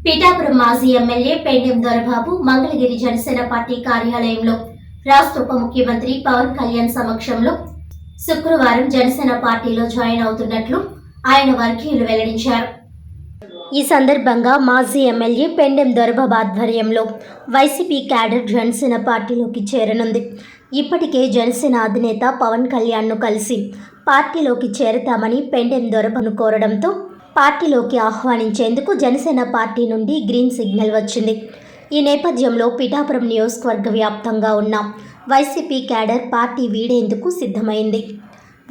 పిఠాపురం మాజీ MLA Pendem Dorababu Mangalagiri Janasena party కార్యాలయంలో రాష్ట్ర ఉప ముఖ్యమంత్రి పవన్ కళ్యాణ్ సమక్షంలో శుక్రవారం జనసేన పార్టీలో జాయిన్ అవుతున్నట్లు ఆయన వర్గీయులు వెల్లడించారు. ఈ సందర్భంగా మాజీ ఎమ్మెల్యే పెండెం దొరబాబు ఆధ్వర్యంలో వైసీపీ క్యాడర్ జనసేన పార్టీలోకి చేరనుంది. ఇప్పటికే జనసేన అధినేత పవన్ కళ్యాణ్ను కలిసి పార్టీలోకి చేరతామని పెండెం దొరబాబును కోరడంతో పార్టీలోకి ఆహ్వానించేందుకు జనసేన పార్టీ నుండి గ్రీన్ సిగ్నల్ వచ్చింది. ఈ నేపథ్యంలో పిఠాపురం నియోజకవర్గ వ్యాప్తంగా ఉన్న వైసీపీ క్యాడర్ పార్టీ వీడేందుకు సిద్ధమైంది.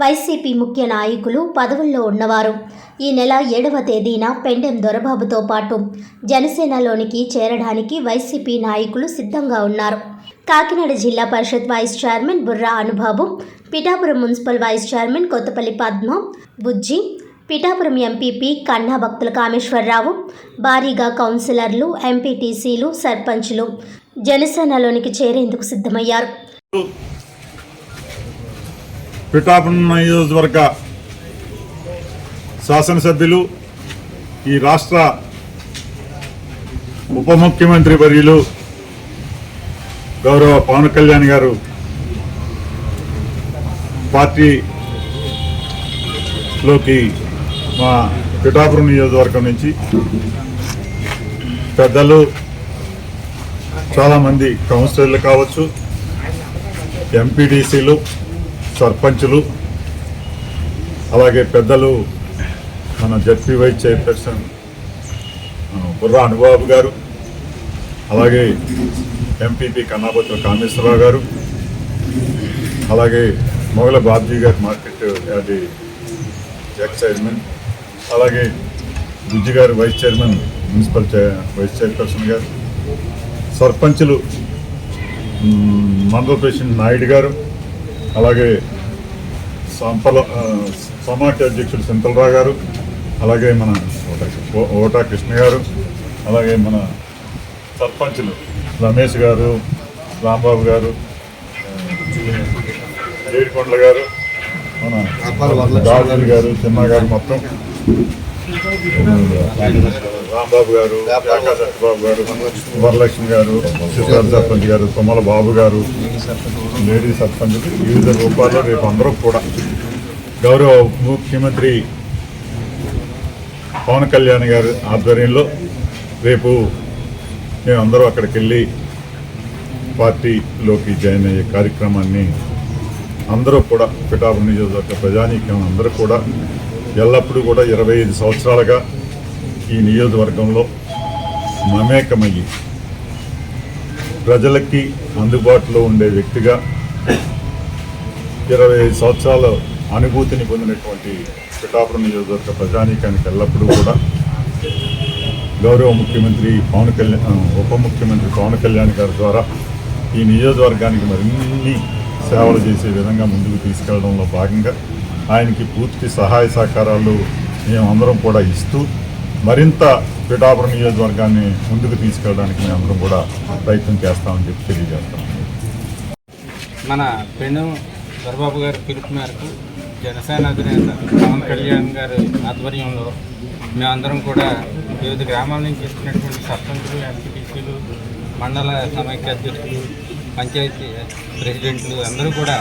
వైసీపీ ముఖ్య నాయకులు పదవుల్లో ఉన్నవారు ఈ నెల 7వ తేదీన పెండెం దొరబాబుతో పాటు జనసేనలోనికి చేరడానికి వైసీపీ నాయకులు సిద్ధంగా ఉన్నారు. Kakinada Zilla Parishad vice chairman Burra Anubabu, Pithapuram municipal vice chairman Kothapalli Padma, Bujji, Pithapuram MPP Kanna భక్తుల కామేశ్వరరావు, భారీగా కౌన్సిలర్లు, ఎంపీటీసీలు, సర్పంచ్లు జనసేనలోనికి చేరేందుకు సిద్ధమయ్యారు. పిఠాపురం నియోజకవర్గ శాసనసభ్యులు, ఈ రాష్ట్ర ఉప ముఖ్యమంత్రి వర్యులు గౌరవ పవన్ కళ్యాణ్ గారు పార్టీలోకి మా పిఠాపురం నియోజకవర్గం నుంచి పెద్దలు, చాలామంది కౌన్సిలర్లు కావచ్చు, ఎంపీటీసీలు, సర్పంచులు, అలాగే పెద్దలు మన ZP vice chairperson Burra Anubabu గారు, అలాగే ఎంపీపీ కన్నాభక్తుల కామేశ్వరరావు గారు, అలాగే మొగల బాబ్జీ గారు మార్కెట్ యార్డ్ ఎక్స్ చైర్మన్, అలాగే బుజ్జి గారు vice chairman municipal vice chairperson గారు, సర్పంచులు మండల ప్రెసిడెంట్ నాయుడు గారు, అలాగే సమాఖ్య అధ్యక్షుడు సింతలరావు గారు, అలాగే మన ఓటా కృష్ణ గారు, అలాగే మన సర్పంచులు రమేష్ గారు, రాంబాబు గారు, ఏడుకొండల గారు, మన రాజు గారు, చిన్న గారు, మొత్తం రాంబాబు గారు, సత్యబాబు గారు, వరలక్ష్మి గారు, సిద్ధార్థ సర్పంచ్ గారు, తుమ్మల బాబు గారు, లేడీ సర్పంచులు, వివిధ రూపాల్లో రేపు అందరూ కూడా గౌరవ ముఖ్యమంత్రి పవన్ కళ్యాణ్ గారి ఆధ్వర్యంలో రేపు మేమందరూ అక్కడికి వెళ్ళి పార్టీలోకి జాయిన్ అయ్యే కార్యక్రమాన్ని అందరూ కూడా పిఠాపురం నియోజకవర్గ ప్రజానీకం అందరూ కూడా ఎల్లప్పుడూ కూడా 25 సంవత్సరాలుగా ఈ నియోజకవర్గంలో మమేకమయ్యి ప్రజలకి అందుబాటులో ఉండే వ్యక్తిగా 25 సంవత్సరాల అనుభూతిని పొందినటువంటి పిఠాపురం నియోజకవర్గ ప్రజానీకానికి ఎల్లప్పుడూ కూడా గౌరవ ముఖ్యమంత్రి పవన్ కళ్యాణ్, ఉప ముఖ్యమంత్రి పవన్ కళ్యాణ్ గారి ద్వారా ఈ నియోజకవర్గానికి మరిన్ని సేవలు చేసే విధంగా ముందుకు తీసుకెళ్లడంలో భాగంగా ఆయనకి పూర్తి సహాయ సహకారాలు మేమందరం కూడా ఇస్తూ మరింత పిఠాపురం నియోజకవర్గాన్ని ముందుకు తీసుకెళ్ళడానికి మేమందరం కూడా ప్రయత్నం చేస్తామని చెప్పి తెలియజేస్తాం. మన పెండెం దొరబాబు గారి పిలుపు మేరకు జనసేన అధినేత పవన్ కళ్యాణ్ గారి ఆధ్వర్యంలో మేమందరం కూడా వివిధ గ్రామాల నుంచి ఇస్తున్నటువంటి సర్పంచులు, ఎంపీటీసీలు, మండల సమైక్య అధ్యక్షులు, పంచాయతీ ప్రెసిడెంట్లు అందరూ కూడా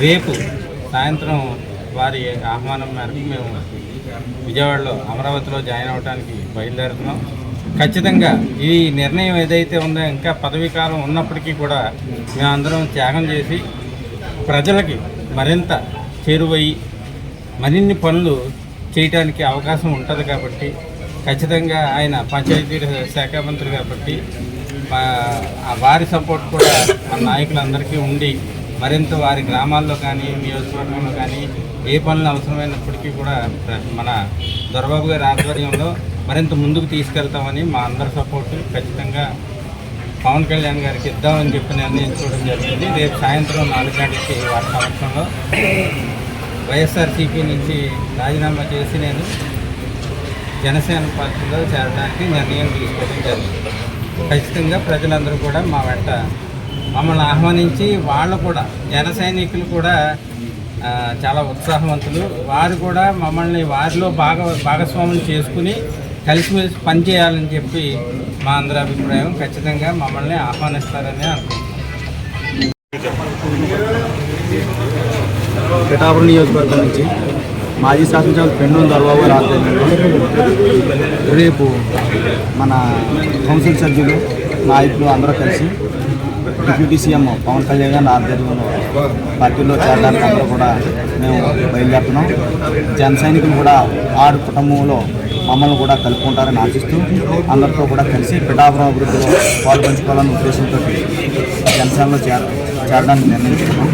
రేపు సాయంత్రం వారి ఆహ్వానం మేరకు మేము విజయవాడలో అమరావతిలో జాయిన్ అవ్వడానికి బయలుదేరుతున్నాం. ఖచ్చితంగా ఈ నిర్ణయం ఏదైతే ఉందో ఇంకా పదవీ కాలం ఉన్నప్పటికీ కూడా మేమందరం త్యాగం చేసి ప్రజలకి మరింత చేరువయ్యి మరిన్ని పనులు చేయడానికి అవకాశం ఉంటుంది కాబట్టి ఖచ్చితంగా ఆయన పంచాయతీ శాఖ మంత్రి కాబట్టి వారి సపోర్ట్ కూడా మన నాయకులందరికీ ఉండి మరింత వారి గ్రామాల్లో కానీ నియోజకవర్గంలో కానీ ఏ పనులు అవసరమైనప్పటికీ కూడా మన దొరబాబు గారి ఆధ్వర్యంలో మరింత ముందుకు తీసుకెళ్తామని మా అందరి సపోర్టు ఖచ్చితంగా పవన్ కళ్యాణ్ గారికి ఇద్దామని చెప్పి నిర్ణయించుకోవడం జరిగింది. రేపు సాయంత్రం 4 గంటలకి వారి సంవత్సరంలో వైఎస్ఆర్సీపీ నుంచి రాజీనామా చేసి నేను జనసేన పార్టీలో చేరడానికి నిర్ణయం తీసుకోవడం జరిగింది. ఖచ్చితంగా ప్రజలందరూ కూడా మా వెంట మమ్మల్ని ఆహ్వానించి వాళ్ళు కూడా జన సైనికులు కూడా చాలా ఉత్సాహవంతులు. వారు కూడా మమ్మల్ని వారిలో భాగస్వాములు చేసుకుని కలిసిమెలిసి పనిచేయాలని చెప్పి మా అందరి అభిప్రాయం. ఖచ్చితంగా మమ్మల్ని ఆహ్వానిస్తారని అనుకుంటున్నాం. పిఠాపురం నియోజకవర్గం నుంచి మాజీ శాసనసభ్యులు పెండూరు దొరబాబు గారి ఆధ్వర్యంలో రేపు మన కౌన్సిల్ సభ్యులు నాయకులు అందరూ కలిసి డిప్యూటీ సీఎం పవన్ కళ్యాణ్ గారి ఆధ్వర్యంలో పార్టీలో చేరడానికి అందరూ కూడా మేము బయలుదేరుతున్నాం. జన సైనికులు కూడా ఆరు కుటుంబంలో మమ్మల్ని కూడా కలుపుకుంటారని ఆశిస్తూ అందరితో కూడా కలిసి పిఠాపురం అభివృద్ధిలో పాల్పంచుకోవాలనే ఉద్దేశంతో జనసేనలో చేరడానికి నిర్ణయించుకున్నాం.